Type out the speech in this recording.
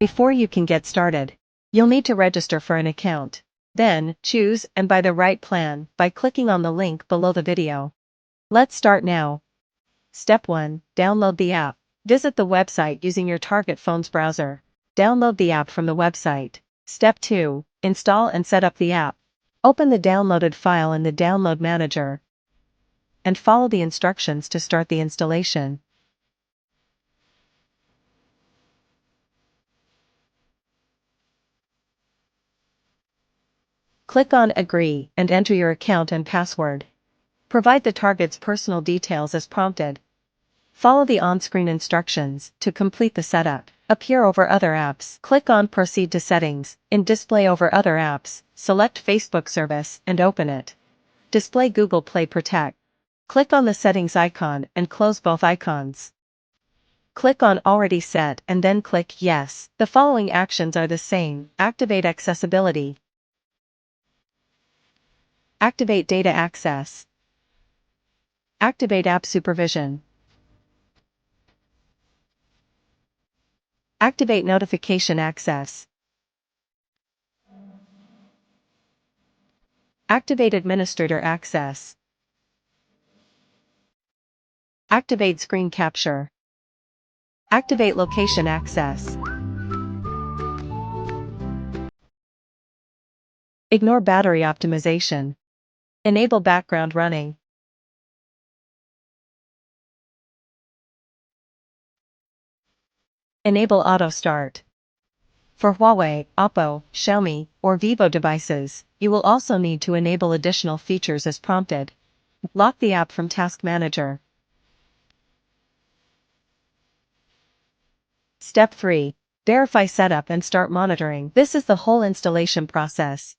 Before you can get started, you'll need to register for an account. Then, choose and buy the right plan by clicking on the link below the video. Let's start now. Step 1. Download the app. Visit the website using your target phone's browser. Download the app from the website. Step 2. Install and set up the app. Open the downloaded file in the Download Manager and follow the instructions to start the installation. Click on Agree and enter your account and password. Provide the target's personal details as prompted. Follow the on-screen instructions to complete the setup. Appear over other apps. Click on Proceed to Settings. In Display over other apps, select Facebook Service and open it. Display Google Play Protect. Click on the settings icon and close both icons. Click on Already Set and then click Yes. The following actions are the same. Activate accessibility. Activate data access. Activate app supervision. Activate notification access. Activate administrator access. Activate screen capture. Activate location access. Ignore battery optimization. Enable background running. Enable auto start. For Huawei, Oppo, Xiaomi, or Vivo devices, you will also need to enable additional features as prompted. Lock the app from Task Manager. Step 3. Verify setup and start monitoring. This is the whole installation process.